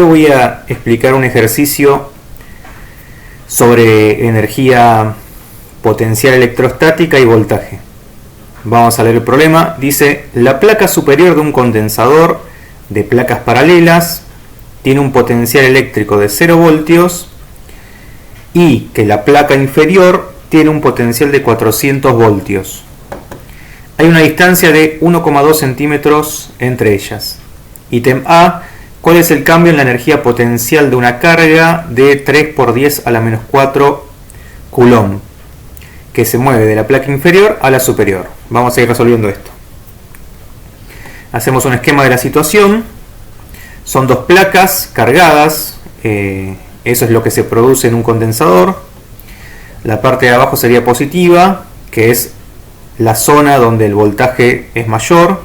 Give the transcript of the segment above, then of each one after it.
Voy a explicar un ejercicio sobre energía potencial electrostática y voltaje. Vamos a leer el problema. Dice: la placa superior de un condensador de placas paralelas tiene un potencial eléctrico de 0 voltios y que la placa inferior tiene un potencial de 400 voltios. Hay una distancia de 1,2 centímetros entre ellas. Ítem A: ¿cuál es el cambio en la energía potencial de una carga de 3 por 10 a la menos 4 coulomb que se mueve de la placa inferior a la superior? Vamos a ir resolviendo esto. Hacemos un esquema de la situación. Son dos placas cargadas. Eso es lo que se produce en un condensador. La parte de abajo sería positiva, que es la zona donde el voltaje es mayor,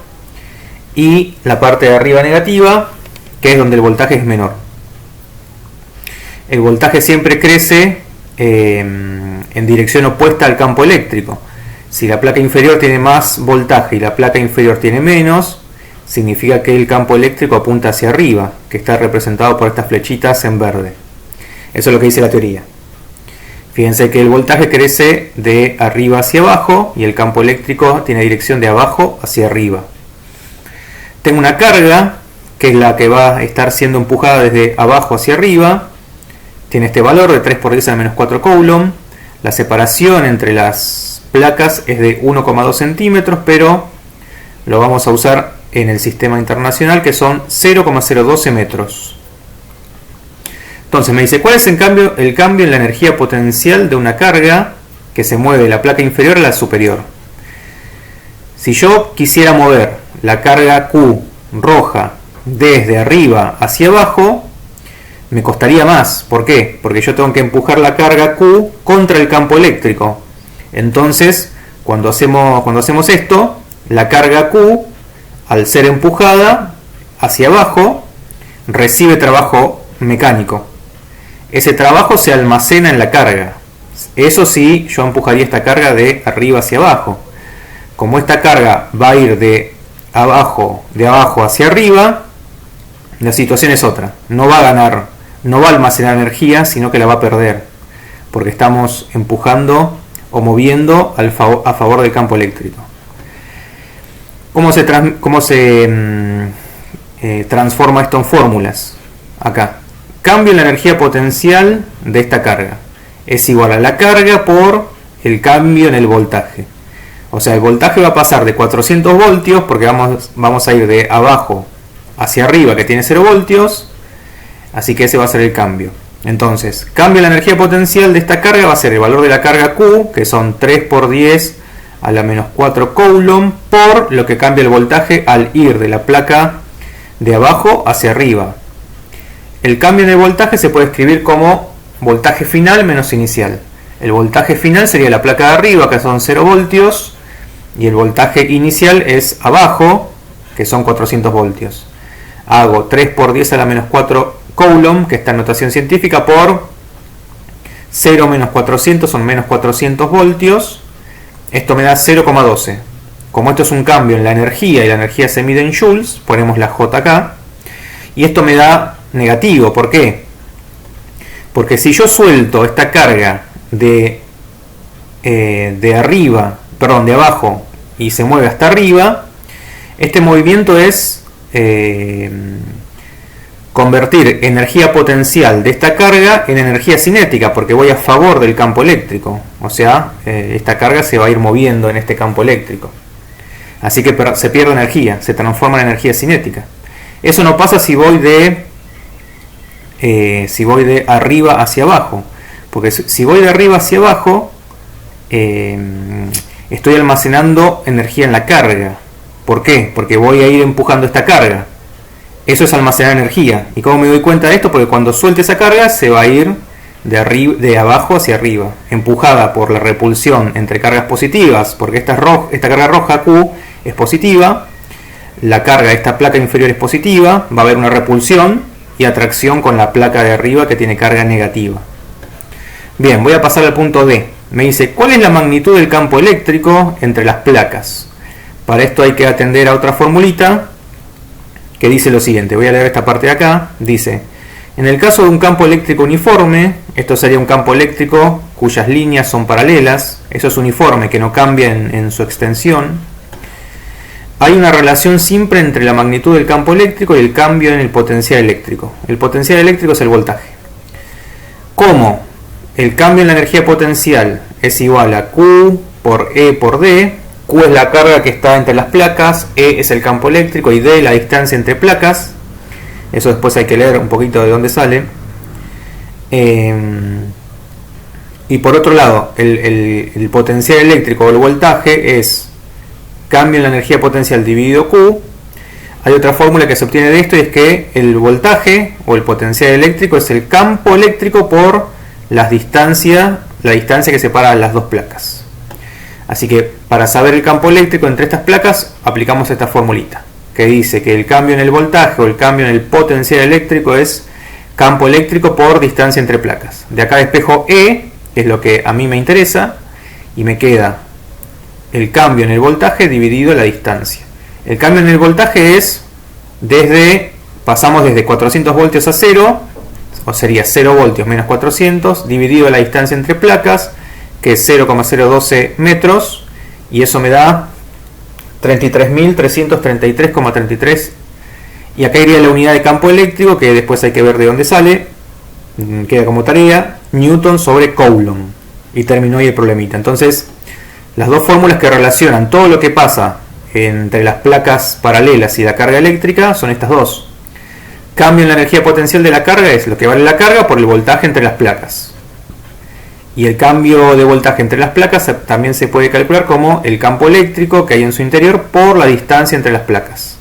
y la parte de arriba negativa, que es donde el voltaje es menor. El voltaje siempre crece en dirección opuesta al campo eléctrico. Si la placa inferior tiene más voltaje y la placa inferior tiene menos, significa que el campo eléctrico apunta hacia arriba, que está representado por estas flechitas en verde. Eso es lo que dice la teoría. Fíjense que el voltaje crece de arriba hacia abajo y el campo eléctrico tiene dirección de abajo hacia arriba. Tengo una carga, que es la que va a estar siendo empujada desde abajo hacia arriba. Tiene este valor de 3 por 10 a la menos 4 coulomb. La separación entre las placas es de 1,2 centímetros, pero lo vamos a usar en el sistema internacional, que son 0,012 metros. Entonces me dice: ¿cuál es el cambio en la energía potencial de una carga que se mueve de la placa inferior a la superior? Si yo quisiera mover la carga Q roja desde arriba hacia abajo, me costaría más. ¿Por qué? Porque yo tengo que empujar la carga Q contra el campo eléctrico. Entonces, cuando hacemos esto, la carga Q, al ser empujada hacia abajo, recibe trabajo mecánico. Ese trabajo se almacena en la carga. Eso sí, yo empujaría esta carga de arriba hacia abajo. Como esta carga va a ir de abajo hacia arriba, la situación es otra. No va a ganar, no va a almacenar energía, sino que la va a perder, porque estamos empujando o moviendo a favor del campo eléctrico. ¿Cómo se transforma esto en fórmulas? Acá. Cambio en la energía potencial de esta carga es igual a la carga por el cambio en el voltaje. O sea, el voltaje va a pasar de 400 voltios, porque vamos a ir de abajo hacia arriba, que tiene 0 voltios, así que ese va a ser el cambio. Entonces, cambio en la energía potencial de esta carga va a ser el valor de la carga Q, que son 3 por 10 a la menos 4 coulomb, por lo que cambia el voltaje al ir de la placa de abajo hacia arriba. El cambio en el voltaje se puede escribir como voltaje final menos inicial. El voltaje final sería la placa de arriba, que son 0 voltios, y el voltaje inicial es abajo, que son 400 voltios. Hago 3 por 10 a la menos 4 coulomb, que está en notación científica, por 0 menos 400 son menos 400 voltios. Esto me da 0,12. Como esto es un cambio en la energía y la energía se mide en joules, ponemos la J acá. Y esto me da negativo. ¿Por qué? Porque si yo suelto esta carga de abajo y se mueve hasta arriba, este movimiento es convertir energía potencial de esta carga en energía cinética, porque voy a favor del campo eléctrico. O sea, esta carga se va a ir moviendo en este campo eléctrico. Así que se pierde energía, se transforma en energía cinética. Eso no pasa si voy de arriba hacia abajo, porque si voy de arriba hacia abajo, estoy almacenando energía en la carga. ¿Por qué? Porque voy a ir empujando esta carga. Eso es almacenar energía. ¿Y cómo me doy cuenta de esto? Porque cuando suelte esa carga se va a ir de abajo hacia arriba, empujada por la repulsión entre cargas positivas, porque esta carga roja Q es positiva, la carga de esta placa inferior es positiva, va a haber una repulsión y atracción con la placa de arriba, que tiene carga negativa. Bien, voy a pasar al punto D. Me dice: ¿cuál es la magnitud del campo eléctrico entre las placas? Para esto hay que atender a otra formulita que dice lo siguiente. Voy a leer esta parte de acá. Dice: En el caso de un campo eléctrico uniforme, esto sería un campo eléctrico cuyas líneas son paralelas, eso es uniforme, que no cambia en su extensión. Hay una relación siempre entre la magnitud del campo eléctrico y el cambio en el potencial eléctrico. El potencial eléctrico es el voltaje. Como el cambio en la energía potencial es igual a Q por E por D, Q es la carga que está entre las placas, E es el campo eléctrico y D la distancia entre placas. Eso después hay que leer un poquito de dónde sale. Y por otro lado, el potencial eléctrico o el voltaje es cambio en la energía potencial dividido Q. Hay otra fórmula que se obtiene de esto y es que el voltaje o el potencial eléctrico es el campo eléctrico por la distancia que separa las dos placas. Así que para saber el campo eléctrico entre estas placas aplicamos esta formulita que dice que el cambio en el voltaje o el cambio en el potencial eléctrico es campo eléctrico por distancia entre placas. De acá despejo E, que es lo que a mí me interesa, y me queda el cambio en el voltaje dividido la distancia. El cambio en el voltaje es pasamos desde 400 voltios a 0, o sería 0 voltios menos 400, dividido la distancia entre placas, que es 0,012 metros, y eso me da 33.333,33. Y acá iría la unidad de campo eléctrico, que después hay que ver de dónde sale, queda como tarea, Newton sobre Coulomb. Y terminó ahí el problemita. Entonces, las dos fórmulas que relacionan todo lo que pasa entre las placas paralelas y la carga eléctrica son estas dos. Cambio en la energía potencial de la carga es lo que vale la carga por el voltaje entre las placas. Y el cambio de voltaje entre las placas también se puede calcular como el campo eléctrico que hay en su interior por la distancia entre las placas.